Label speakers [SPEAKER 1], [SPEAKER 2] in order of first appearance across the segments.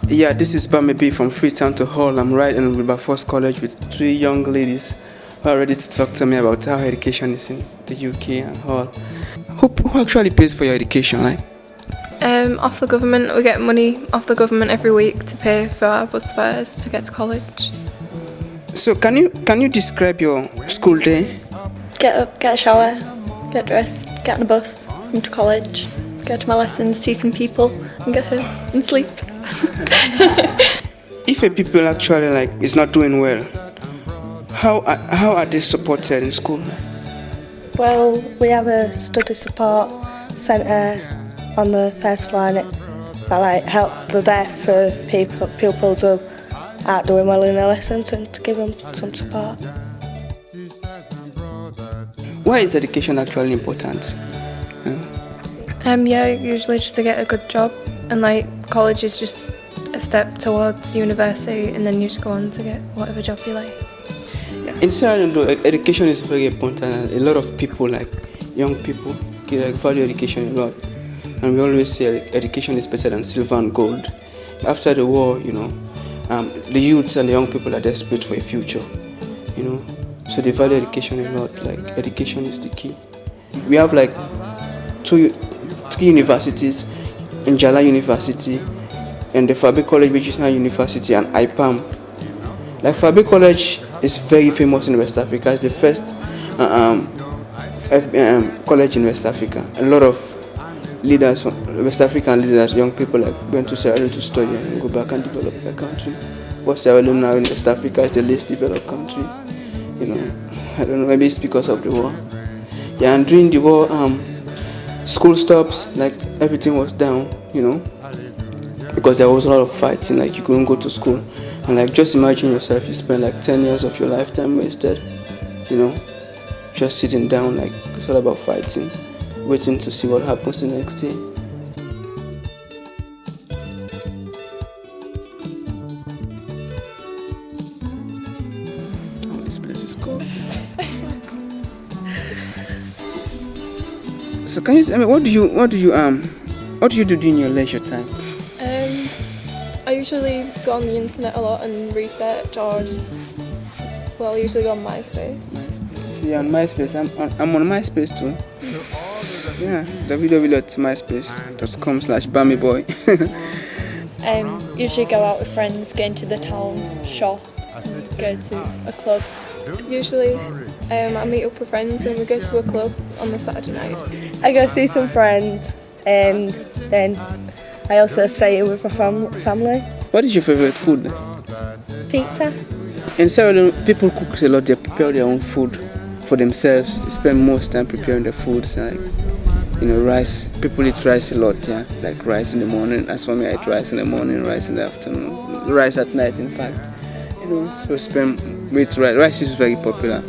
[SPEAKER 1] Yeah, this is Barmmy Boy from Freetown to Hull. I'm right in Wilberforce College with three young ladies who are ready to talk to me about how education is in the UK and Hull. Who actually pays for your education, like?
[SPEAKER 2] Off the government. We get money off the government every week to pay for our bus fares to get to college.
[SPEAKER 1] So can you describe your school day?
[SPEAKER 3] Get up, get a shower, get dressed, get on a bus, come to college, go to my lessons, see some people, and get home and sleep.
[SPEAKER 1] If a people actually is not doing well, how are they supported in school?
[SPEAKER 4] Well, we have a study support centre on the first floor that helps the deaf for pupils who aren't doing well in their lessons and to give them some support.
[SPEAKER 1] Why is education actually important?
[SPEAKER 2] Yeah, usually just to get a good job, and college is just a step towards university, and then you just go on to get whatever job you like.
[SPEAKER 1] In Sierra Leone, education is very important, and a lot of people, young people, value education a lot. And we always say education is better than silver and gold. After the war, the youths and the young people are desperate for a future, so they value education a lot. Education is the key. We have three universities, Njala University, and the Fabi College, which is now university, and IPAM. Fabi College is very famous in West Africa. It's the first college in West Africa. A lot of leaders, West African leaders, young people went to Sierra Leone to study and go back and develop their country. But Sierra Leone now in West Africa is the least developed country. I don't know, maybe it's because of the war. Yeah, and during the war, school stops, everything was down, because there was a lot of fighting, you couldn't go to school. And just imagine yourself, you spend 10 years of your lifetime wasted, just sitting down, it's all about fighting, waiting to see what happens the next day. Oh, this place is cool. So can you tell me, what do you do during your leisure time?
[SPEAKER 2] I usually go on the internet a lot and research, or I usually go on MySpace.
[SPEAKER 1] See, on MySpace, I'm on MySpace too. Yeah, www.myspace.com/Barmmy Boy.
[SPEAKER 3] Usually go out with friends, go into the town, shop, go to a club.
[SPEAKER 2] Usually I meet up with friends and we go to a club on the Saturday night.
[SPEAKER 4] I go see some friends and then I also stay with my family.
[SPEAKER 1] What is your favourite food?
[SPEAKER 4] Pizza.
[SPEAKER 1] In Sierra Leone, people cook a lot. They prepare their own food for themselves. They spend most time preparing their food. Rice. People eat rice a lot. Yeah, rice in the morning. As for me, I eat rice in the morning, rice in the afternoon, rice at night. In fact, so spend with rice. Rice is very popular.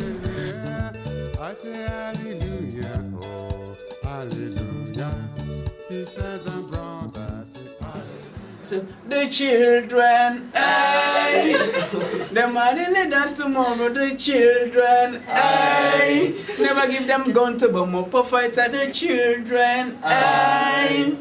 [SPEAKER 1] So the children, aye, the money lead us tomorrow. The children, aye, never give them gun to bomb up a fighter. The children, aye,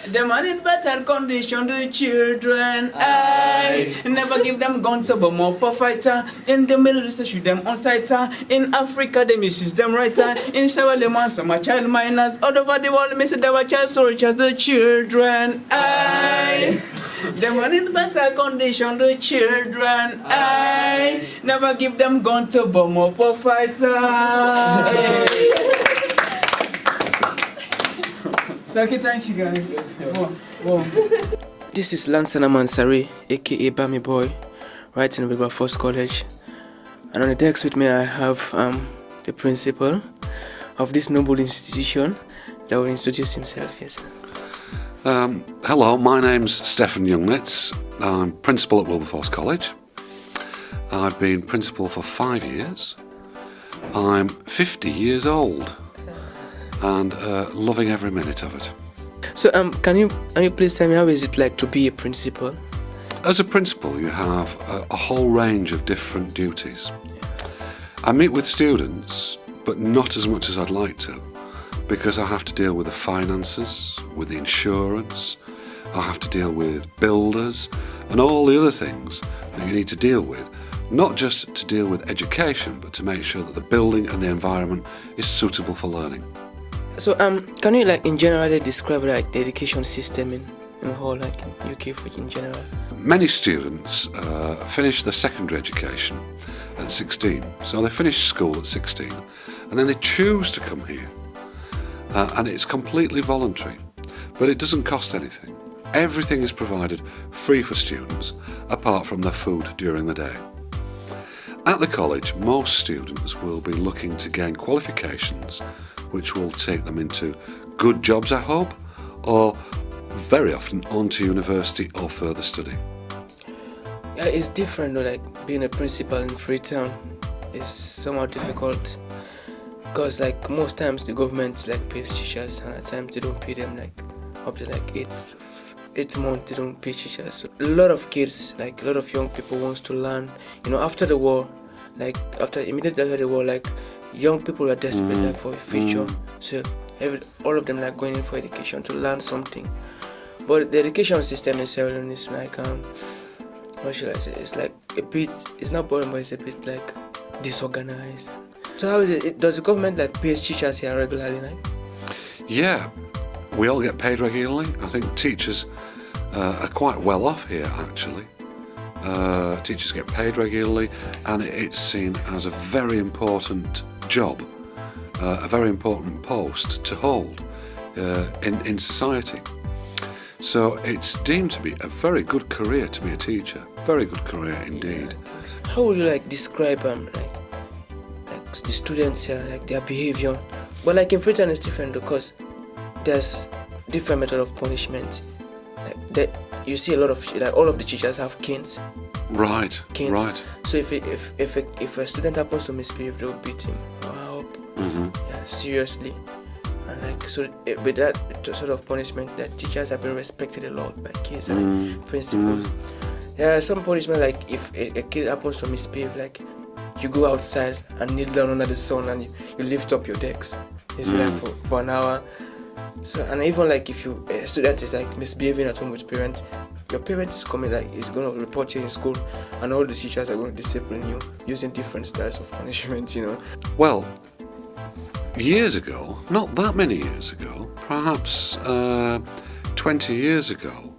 [SPEAKER 1] the man in better condition. The children, aye, never give them gun to bomb up a fighter. In the Middle East, they shoot them on sight. In Africa, they misuse them right. In Sierra Leone, some are child minors. All over the world, they say they were child soldiers. The children, aye, the man in better condition. The children, aye, never give them gun to bomb up a fighter. Okay, thank you guys. Whoa. This is Lansana Mansari, aka Barmmy Boy, right in Wilberforce College. And on the desk with me I have the principal of this noble institution that will introduce himself. Yes.
[SPEAKER 5] Hello, my name's Stephen Youngnitz. I'm principal at Wilberforce College. I've been principal for 5 years. I'm 50 years old and loving every minute of it.
[SPEAKER 1] So can you please tell me, how is it like to be a principal?
[SPEAKER 5] As a principal, you have a whole range of different duties. I meet with students, but not as much as I'd like to, because I have to deal with the finances, with the insurance, I have to deal with builders and all the other things that you need to deal with, not just to deal with education, but to make sure that the building and the environment is suitable for learning.
[SPEAKER 6] So can you in general describe the education system in the whole UK in general?
[SPEAKER 5] Many students finish their secondary education at 16, so they finish school at 16 and then they choose to come here, and it's completely voluntary, but it doesn't cost anything. Everything is provided free for students apart from their food during the day. At the college, most students will be looking to gain qualifications which will take them into good jobs, I hope, or very often onto university or further study.
[SPEAKER 6] Yeah, it's different though, being a principal in Freetown is somewhat difficult because most times the government pays teachers, and at times they don't pay them up to 8 months they don't pay teachers. So a lot of kids, a lot of young people wants to learn. After the war, immediately after the war, young people are desperate for a future. So all of them going in for education to learn something. But the education system in Sierra Leone is what should I say? It's a bit. It's not boring, but it's a bit disorganized. So how is it? Does the government pay teachers here regularly?
[SPEAKER 5] Yeah, we all get paid regularly. I think teachers are quite well off here actually. Teachers get paid regularly, and it's seen as a very important job, a very important post to hold in society. So it's deemed to be a very good career to be a teacher. Very good career indeed.
[SPEAKER 6] Yeah, so. How would you describe the students here, their behavior? But in Freetown it's different because there's different method of punishment. You see a lot of all of the teachers have canes.
[SPEAKER 5] Right.
[SPEAKER 6] Canes.
[SPEAKER 5] Right.
[SPEAKER 6] So if a student happens to misbehave, they'll beat him or up. Yeah, seriously. And so with that sort of punishment, that teachers have been respected a lot by kids and principals. Yeah, some punishment if a kid happens to misbehave, you go outside and kneel down under the sun and you lift up your decks. You see for an hour. So and even if a student is misbehaving at home with parents, your parent is coming is going to report you in school, and all the teachers are going to discipline you using different styles of punishment.
[SPEAKER 5] Well, years ago, not that many years ago, perhaps 20 years ago,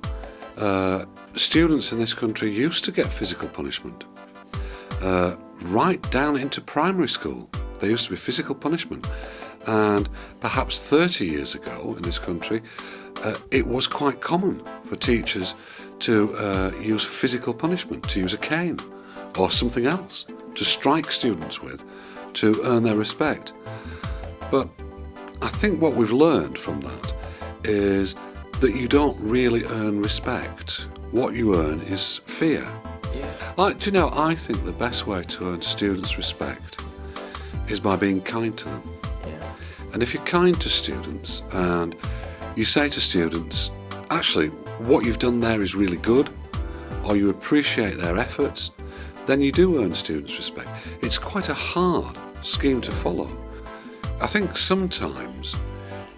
[SPEAKER 5] students in this country used to get physical punishment. Right down into primary school, there used to be physical punishment. And perhaps 30 years ago in this country, it was quite common for teachers to use physical punishment, to use a cane or something else, to strike students with, to earn their respect. But I think what we've learned from that is that you don't really earn respect. What you earn is fear.
[SPEAKER 6] Yeah.
[SPEAKER 5] I think the best way to earn students' respect is by being kind to them. And if you're kind to students and you say to students, actually, what you've done there is really good, or you appreciate their efforts, then you do earn students' respect. It's quite a hard scheme to follow. I think sometimes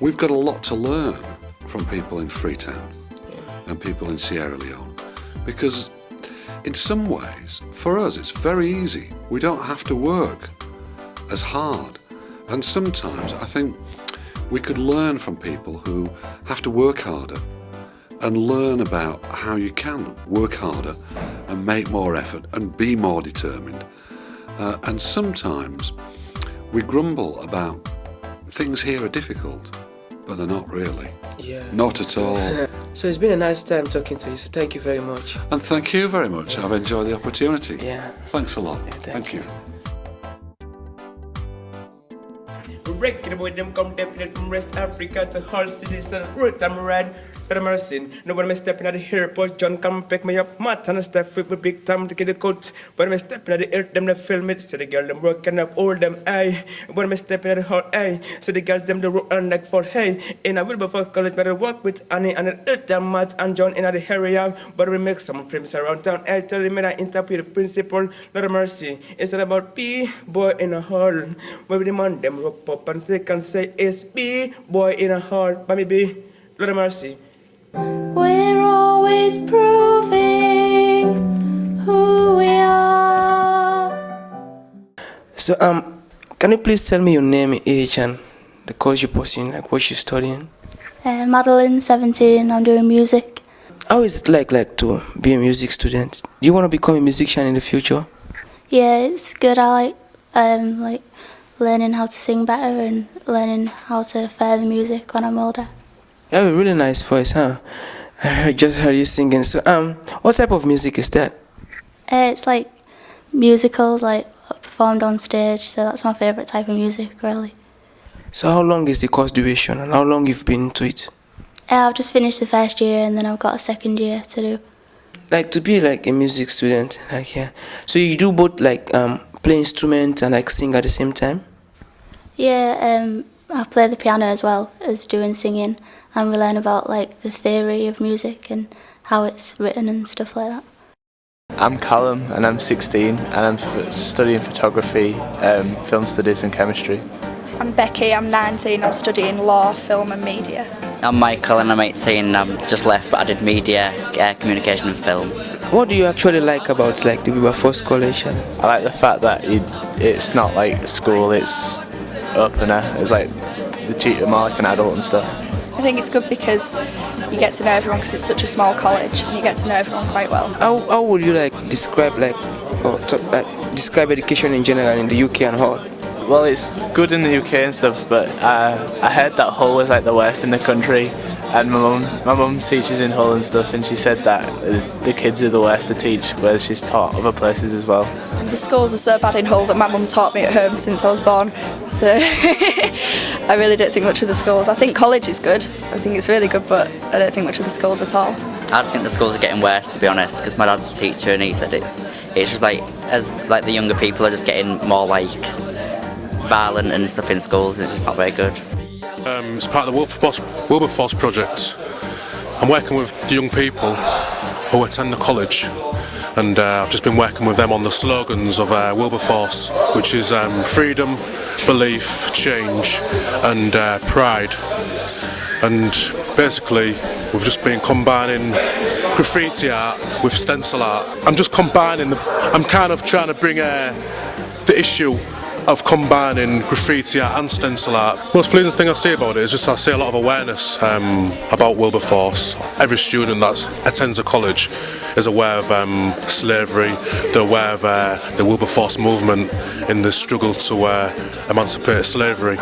[SPEAKER 5] we've got a lot to learn from people in Freetown and people in Sierra Leone, because in some ways, for us, it's very easy. We don't have to work as hard. And sometimes I think we could learn from people who have to work harder and learn about how you can work harder and make more effort and be more determined. And sometimes we grumble about things here are difficult, but they're not really.
[SPEAKER 6] Yeah.
[SPEAKER 5] Not at all.
[SPEAKER 6] So it's been a nice time talking to you, so thank you very much.
[SPEAKER 5] And thank you very much.
[SPEAKER 6] Yeah.
[SPEAKER 5] I've enjoyed the opportunity.
[SPEAKER 6] Yeah.
[SPEAKER 5] Thanks a lot.
[SPEAKER 6] Yeah,
[SPEAKER 5] thank you.
[SPEAKER 1] Regular boy, them come definite from West Africa to Hull City, so root I'm red. But I'm mercy. Nobody me stepping at the airport. John come pick me up. Matt and step with big time to get the coat. But I'm stepping at the air, them they film it. So the girl them working up all them eye. But I'm stepping at the hall eye. So the girls them the rock and like for hey. In a Wilberforce College, but I work with Annie and the earth them Matt and John in the area. But we make some friends around town. I tell them I interpret the principal. Lord of mercy. It's all about B-boy in a hall. Where the man them rock up and they can say it's B-boy in a hall. Barmmy Boy, Lord of mercy.
[SPEAKER 7] We're always proving who we are.
[SPEAKER 6] So, can you please tell me your name, age, and the course you're pursuing, like what you're studying?
[SPEAKER 7] Madeline, 17, I'm doing music.
[SPEAKER 6] How is it like to be a music student? Do you want to become a musician in the future?
[SPEAKER 7] Yeah, it's good. I like learning how to sing better and learning how to fare the music when I'm older.
[SPEAKER 6] You have a really nice voice, huh? I just heard you singing. So, what type of music is that?
[SPEAKER 7] It's like musicals, like performed on stage, so that's my favourite type of music, really.
[SPEAKER 6] So how long is the course duration and how long you've been into it?
[SPEAKER 7] I've just finished the first year and then I've got a second year to do.
[SPEAKER 6] Like to be like a music student, like yeah. So you do both like play instruments and like sing at the same time?
[SPEAKER 7] Yeah, I play the piano as well as doing singing, and we learn about like the theory of music and how it's written and stuff like that.
[SPEAKER 8] I'm Callum and I'm 16 and I'm studying photography, film studies and chemistry.
[SPEAKER 9] I'm Becky, I'm 19, I'm studying law, film and media.
[SPEAKER 10] I'm Michael and I'm 18, I'm just left but I did media, communication and film.
[SPEAKER 6] What do you actually like about like the Wilberforce College?
[SPEAKER 8] I like the fact that it's not like school, it's opener, it's like they treat you more like an adult and stuff.
[SPEAKER 9] I think it's good because you get to know everyone because it's such a small college and you get to know everyone quite well.
[SPEAKER 6] How would you like describe describe education in general in the UK and Hull?
[SPEAKER 8] Well, it's good in the UK and stuff, but I heard that Hull was like the worst in the country, and my mum teaches in Hull and stuff, and she said that the kids are the worst to teach, whereas she's taught other places as well.
[SPEAKER 9] The schools are so bad in Hull that my mum taught me at home since I was born, so I really don't think much of the schools. I think college is good, I think it's really good, but I don't think much of the schools at all.
[SPEAKER 10] I think the schools are getting worse, to be honest, because my dad's a teacher and he said it's just like, as like the younger people are just getting more like violent and stuff in schools, it's just not very good.
[SPEAKER 11] It's part of the Wilberforce project. I'm working with the young people who attend the college, and I've just been working with them on the slogans of Wilberforce, which is freedom, belief, change and pride. And basically we've just been combining graffiti art with stencil art. I'm kind of trying to bring the issue of combining graffiti art and stencil art. Most pleasing thing I see about it is just I see a lot of awareness about Wilberforce. Every student that attends a college is aware of slavery, they're aware of the Wilberforce movement in the struggle to emancipate slavery.